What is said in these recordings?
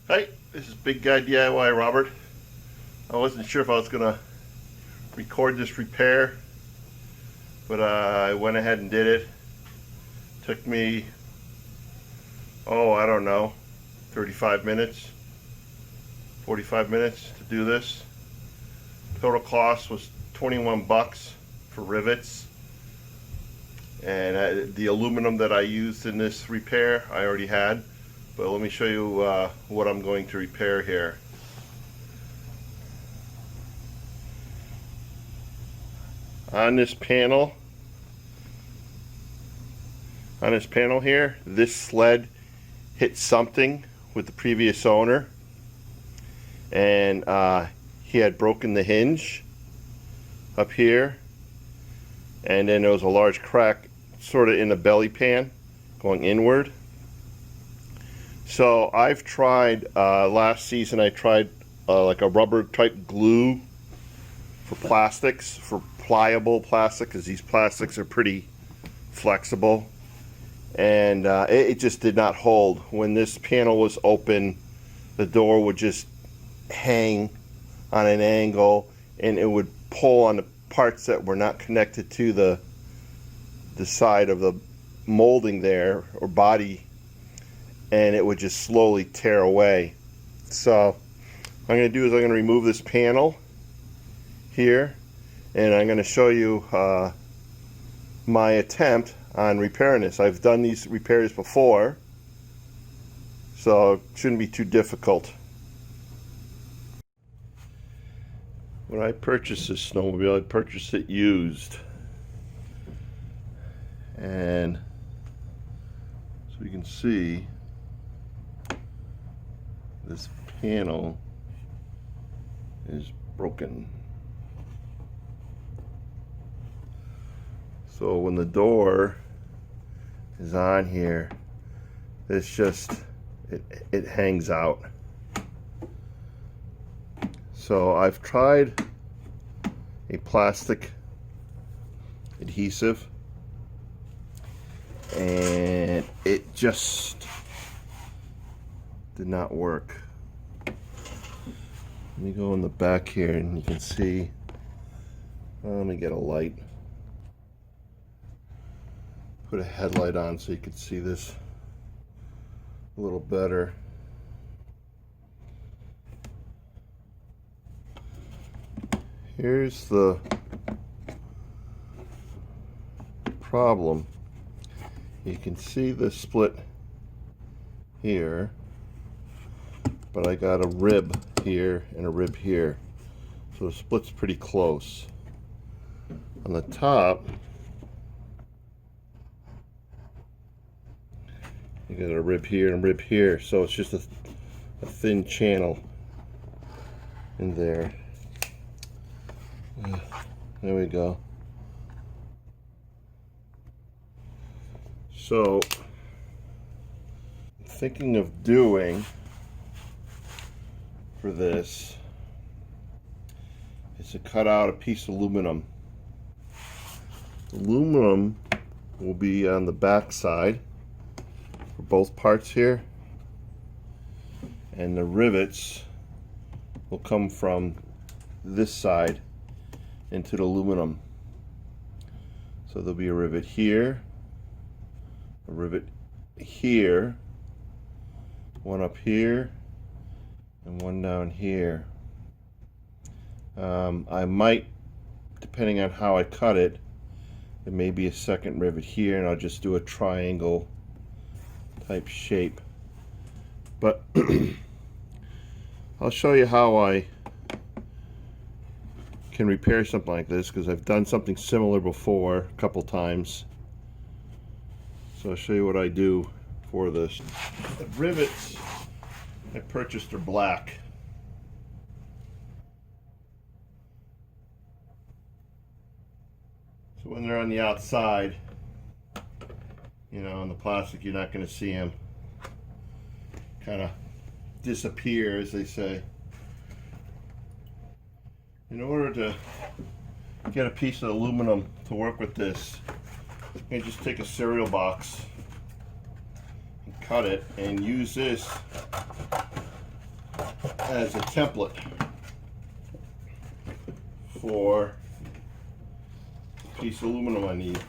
Hi, this is Big Guy DIY Robert. I wasn't sure if I was gonna record this repair, but I went ahead and did it. Took me, I don't know, 35 minutes, 45 minutes to do this. Total cost was 21 bucks for rivets. And the aluminum that I used in this repair, I already had. But let me show you what I'm going to repair here. On this panel here, this sled hit something with the previous owner, and he had broken the hinge up here, and then there was a large crack sort of in the belly pan going inward. So I've tried, last season I tried like a rubber type glue for plastics, for pliable plastic, because these plastics are pretty flexible, and it just did not hold. When this panel was open, the door would just hang on an angle, and it would pull on the parts that were not connected to the side of the molding there, or body, and it would just slowly tear away. So what I'm going to do is I'm going to remove this panel here, and I'm going to show you my attempt on repairing this. I've done these repairs before, so it shouldn't be too difficult. When I purchased this snowmobile, I purchased it used, and so you can see this panel is broken. So when the door is on here, it's just, it hangs out. So I've tried a plastic adhesive, and it just did not work. Let me go in the back here and you can see. Let me get a light. Put a headlight on so you can see this a little better. Here's the problem. You can see the split here, but I got a rib here and a rib here, so the split's pretty close. On the top, you got a rib here and a rib here, so it's just a thin channel in there. There we go. So I'm thinking of doing for this is to cut out a piece of aluminum. Aluminum will be on the back side for both parts here, and the rivets will come from this side into the aluminum. So there'll be a rivet here, a rivet here, one up here, and one down here. I might, depending on how I cut it, there may be a second rivet here, and I'll just do a triangle type shape. But I'll show you how I can repair something like this, because I've done something similar before a couple times. So I'll show you what I do for this. The rivets I purchased are black. So when they're on the outside, you know, on the plastic, you're not going to see them kind of disappear, as they say. In order to get a piece of aluminum to work with this, you just take a cereal box and cut it and use this as a template for the piece of aluminum I need.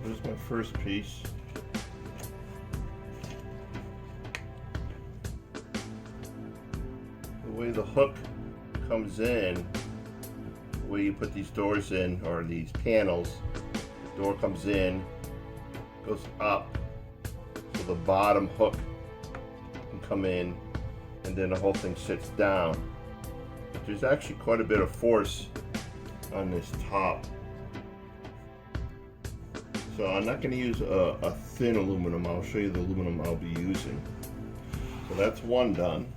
There's my first piece. The way the hook comes in, the way you put these doors in, or these panels, the door comes in, goes up, so the bottom hook can come in, and then the whole thing sits down. But there's actually quite a bit of force on this top. So I'm not going to use a thin aluminum. I'll show you the aluminum I'll be using. So that's one done.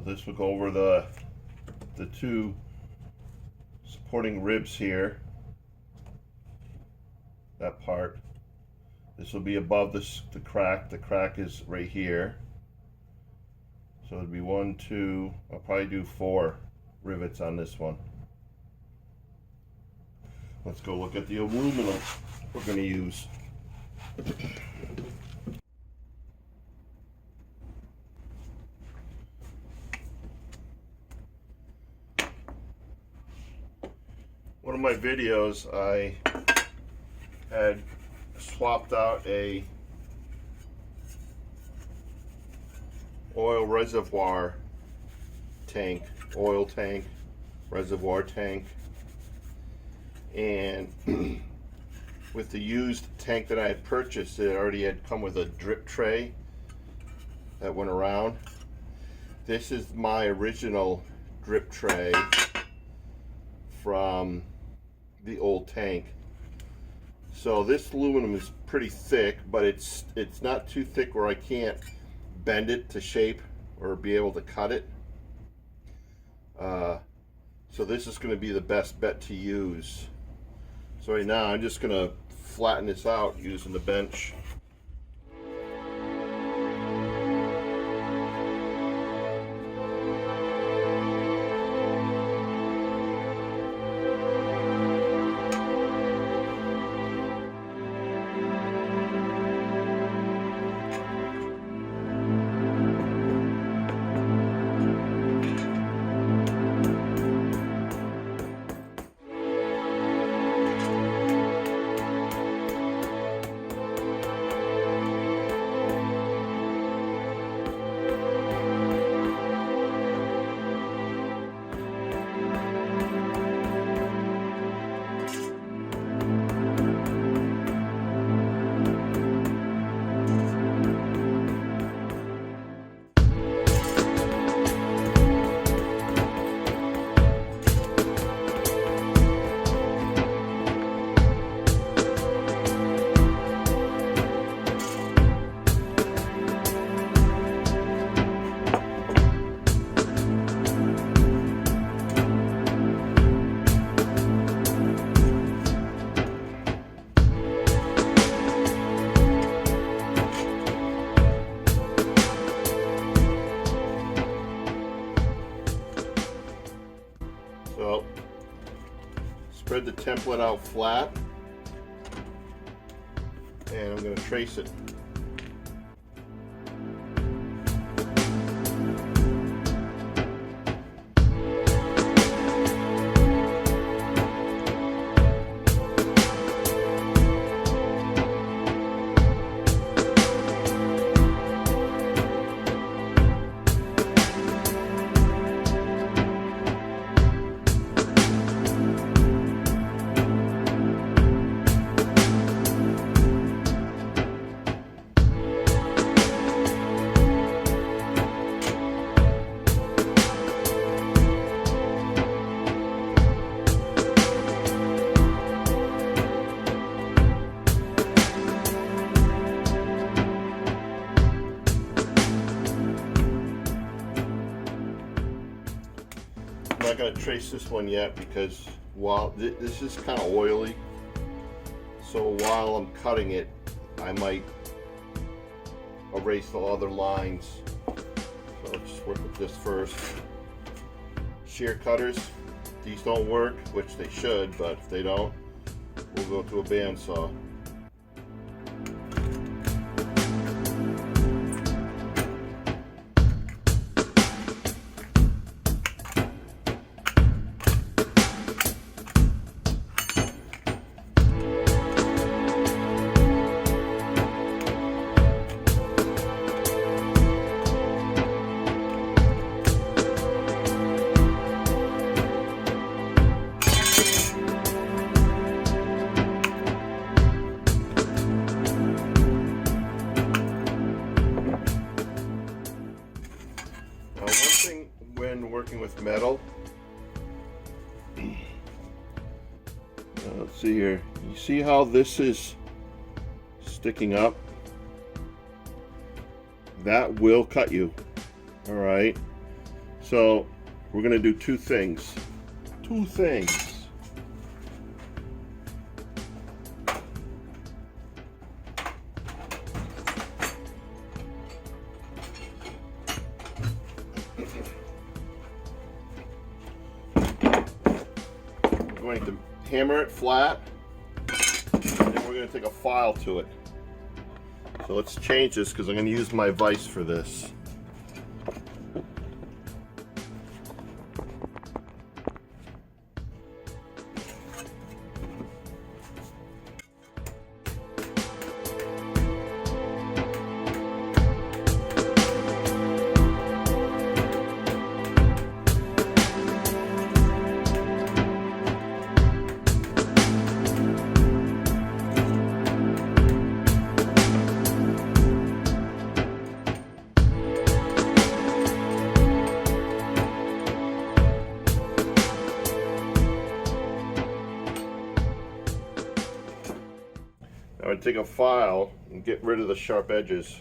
This will go over the two supporting ribs here, that part. This will be above the crack. The crack is right here. So it'll be 1, 2, I'll probably do 4 rivets on this one. Let's go look at the aluminum we're going to use. One of my videos, I had swapped out a oil reservoir tank, oil tank, reservoir tank, and with the used tank that I had purchased, it already had come with a drip tray that went around. This is my original drip tray from the old tank. So this aluminum is pretty thick, but it's not too thick where I can't bend it to shape or be able to cut it. So this is going to be the best bet to use. So right now I'm just going to flatten this out using the bench. spread the template out flat, and I'm going to trace it. I'm not going to trace this one yet because while this is kind of oily, so while I'm cutting it, I might erase the other lines. So let's just work with this first. Shear cutters, these don't work, which they should, but if they don't, we'll go to a bandsaw. When working with metal, let's see here, you see how this is sticking up? That will cut you. All right, so we're going to do two things. We're going to hammer it flat, and then we're going to take a file to it. So let's change this because I'm going to use my vise for this. I would take a file and get rid of the sharp edges.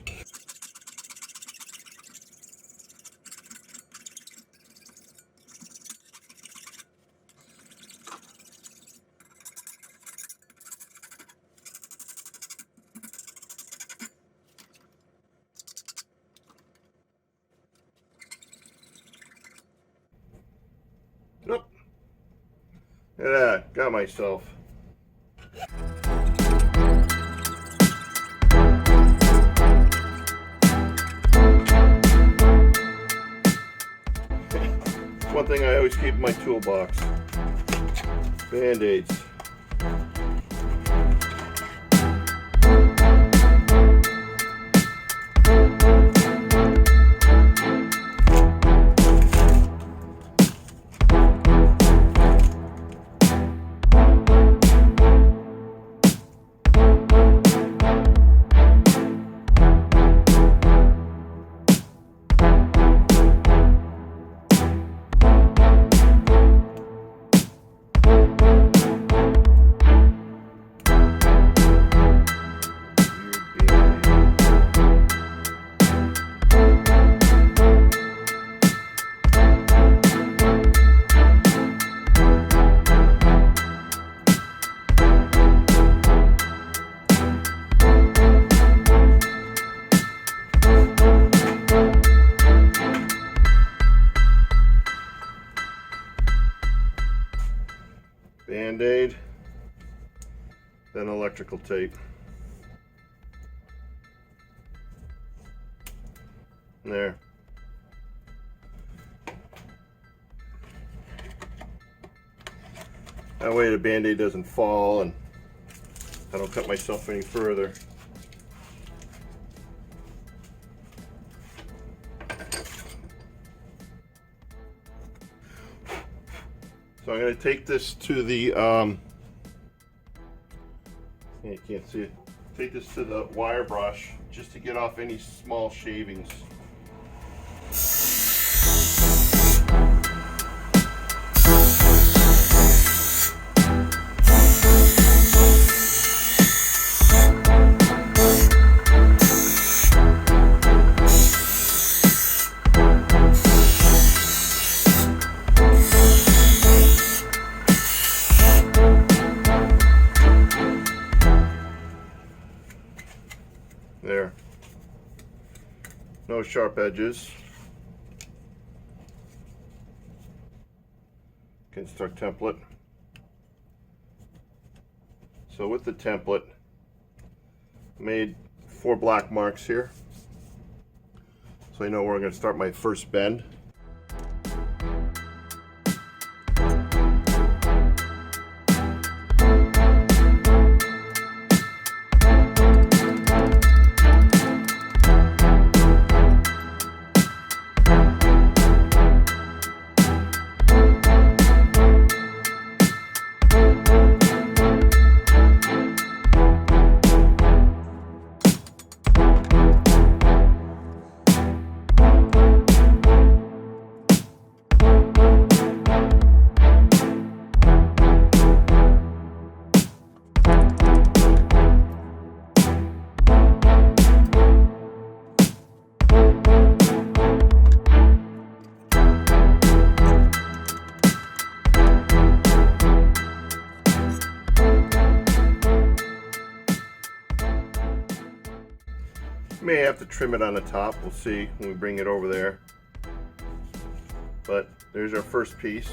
Nope. Look at that, got myself. One thing I always keep in my toolbox: Band-Aids. Band-Aid, then electrical tape. There. That way the Band-Aid doesn't fall and I don't cut myself any further. So I'm going to take this to the, you can't see it, take this to the wire brush just to get off any small shavings. There. No sharp edges. Construct template. So with the template, made 4 black marks here. So I know where I'm going to start my first bend. May have to trim it on the top, we'll see when we bring it over there. But there's our first piece.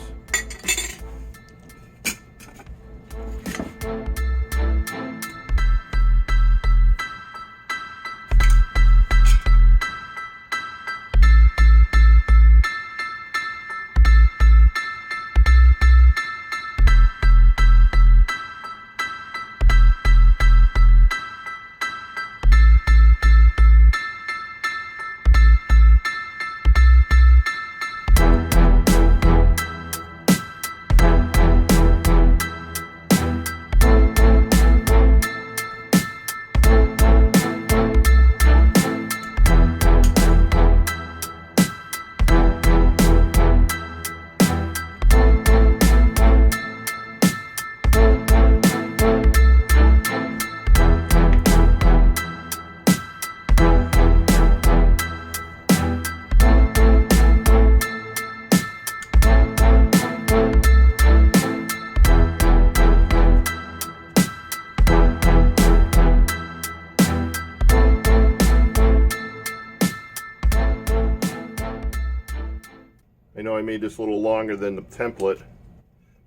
I know I made this a little longer than the template. It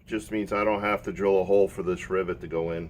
just means I don't have to drill a hole for this rivet to go in.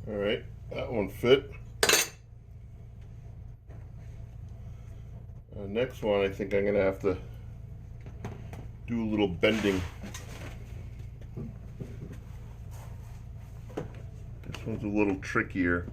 All right, that one fit. Next one, I think I'm gonna have to do a little bending. This one's a little trickier.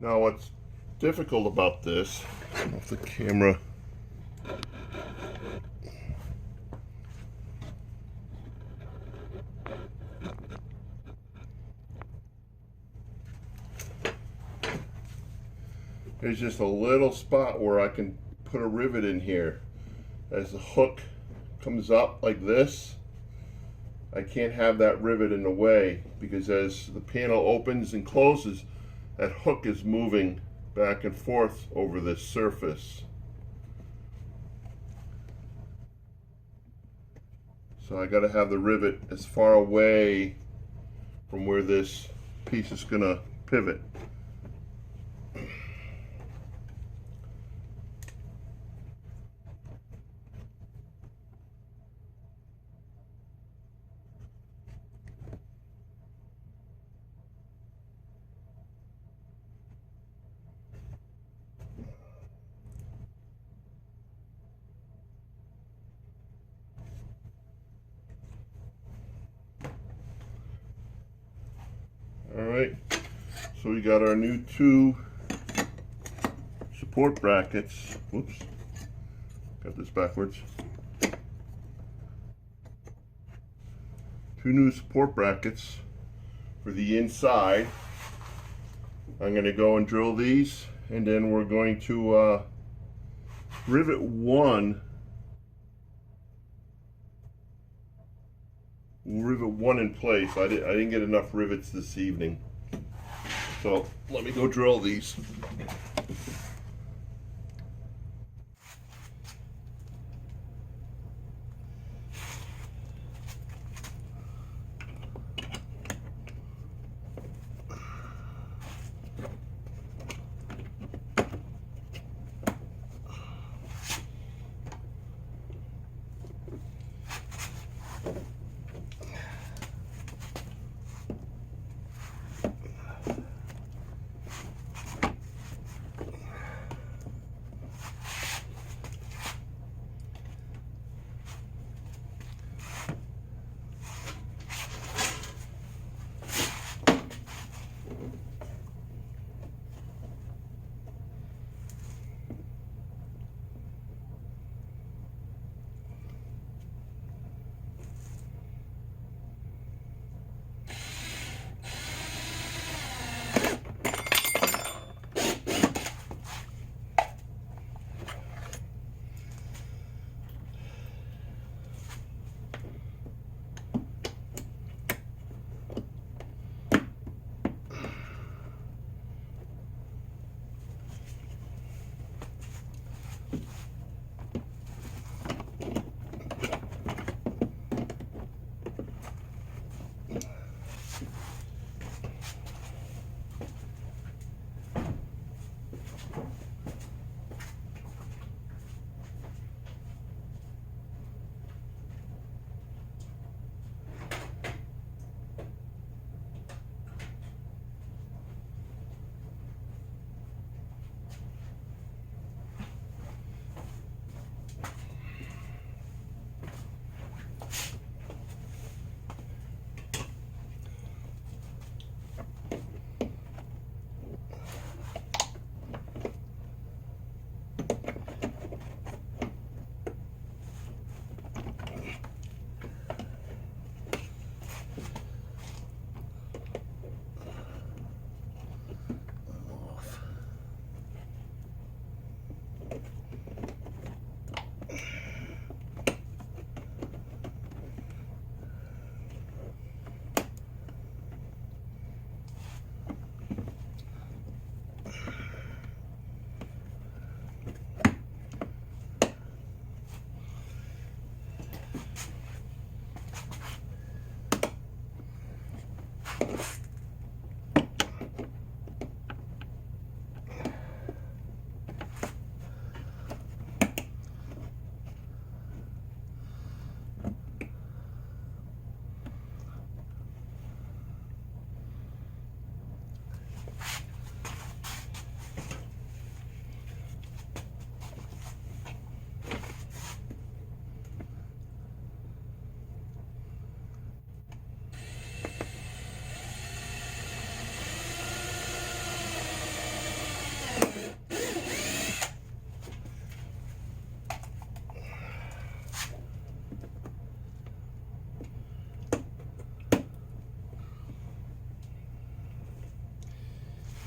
Now what's difficult about this, off the camera, there's just a little spot where I can put a rivet in here. As the hook comes up like this, I can't have that rivet in the way, because as the panel opens and closes, that hook is moving back and forth over this surface. So I got to have the rivet as far away from where this piece is going to pivot. Alright, so we got our new 2 support brackets. Whoops, got this backwards. 2 new support brackets for the inside. I'm going to go and drill these, and then we're going to rivet one. We'll rivet one in place. I didn't get enough rivets this evening, so let me go drill these.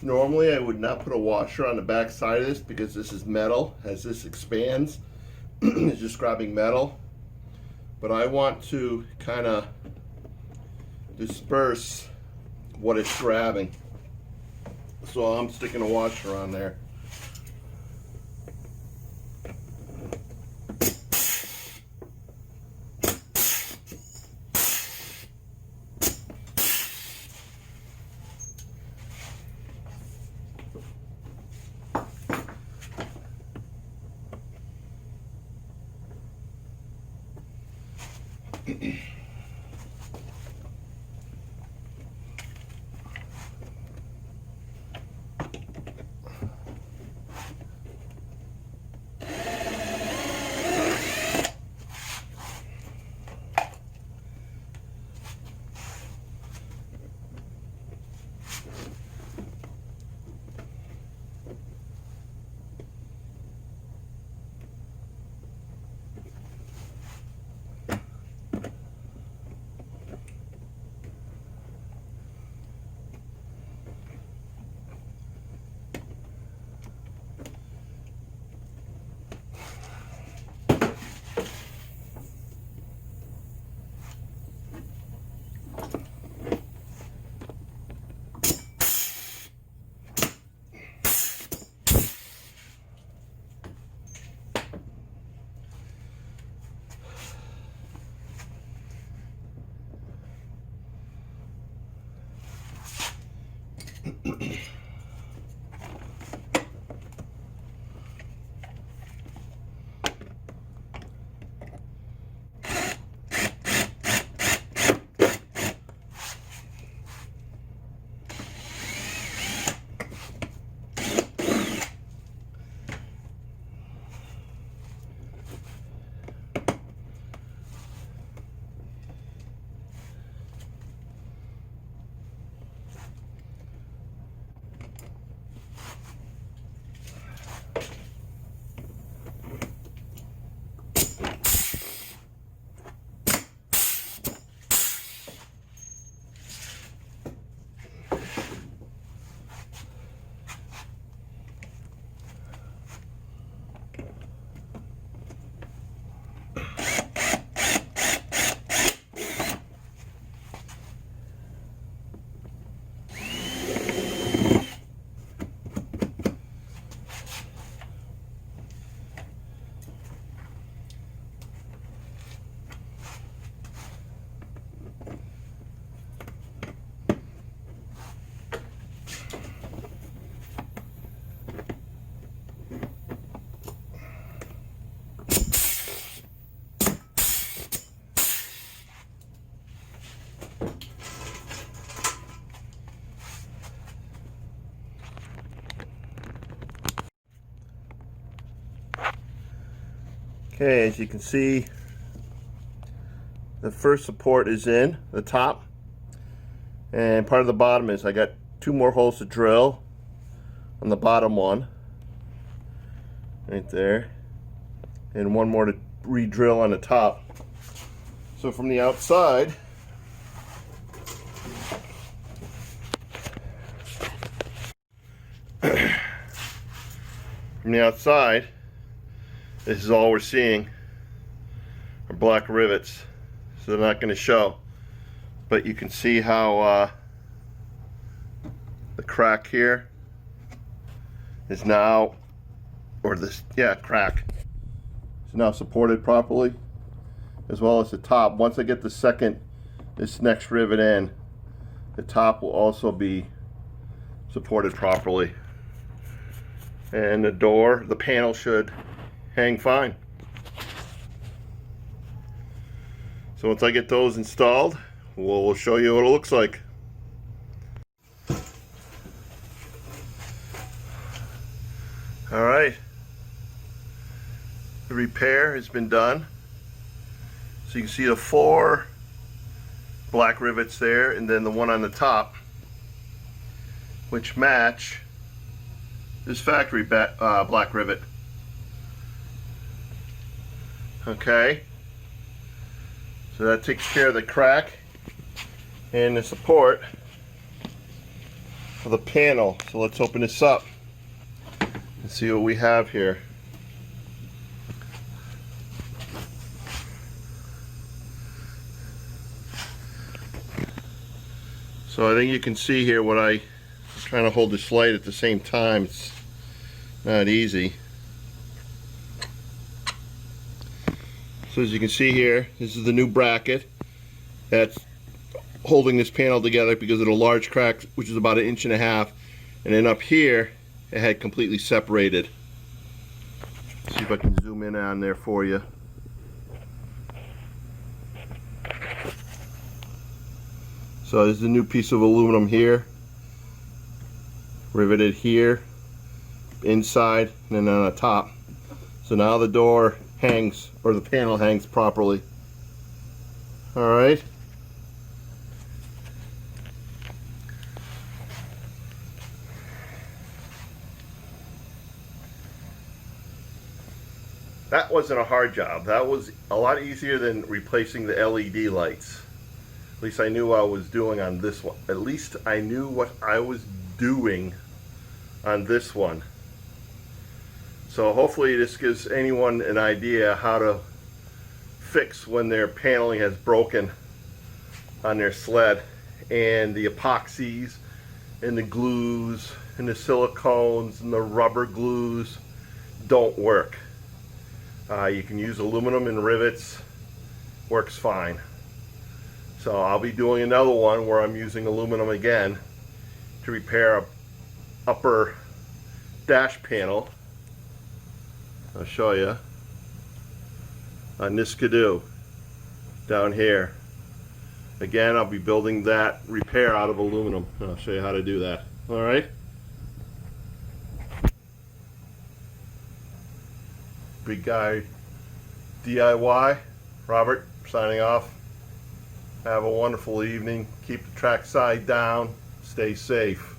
Normally I would not put a washer on the back side of this because this is metal. As this expands, it's just grabbing metal. But I want to kind of disperse what it's grabbing. So I'm sticking a washer on there. Okay, as you can see, the first support is in the top, and part of the bottom is I got 2 more holes to drill on the bottom one, right there, and 1 more to re-drill on the top. So from the outside, this is all we're seeing are black rivets, so they're not going to show. But you can see how the crack here is now, or this, yeah, crack is now supported properly, as well as the top. Once I get this next rivet in, the top will also be supported properly. And the panel should hang fine. So once I get those installed, we'll show you what it looks like. Alright, the repair has been done. So you can see the 4 black rivets there, and then the one on the top, which match this factory black rivet. Okay, so that takes care of the crack and the support of the panel. So let's open this up and see what we have here. So I think you can see here what I'm trying to hold this light at the same time. It's not easy. So as you can see here, this is the new bracket that's holding this panel together because of the large crack, which is about 1.5 inches. And then up here, it had completely separated. Let's see if I can zoom in on there for you. So this is a new piece of aluminum here, riveted here, inside, and then on the top. So now the door hangs, or the panel hangs properly. Alright. That wasn't a hard job. That was a lot easier than replacing the LED lights. At least I knew what I was doing on this one. At least I knew what I was doing on this one. So hopefully this gives anyone an idea how to fix when their paneling has broken on their sled, and the epoxies and the glues and the silicones and the rubber glues don't work. You can use aluminum and rivets, works fine. So I'll be doing another one where I'm using aluminum again to repair a upper dash panel. I'll show you on this Skidoo down here. Again, I'll be building that repair out of aluminum. I'll show you how to do that. All right. Big Guy DIY, Robert, signing off. Have a wonderful evening. Keep the track side down. Stay safe.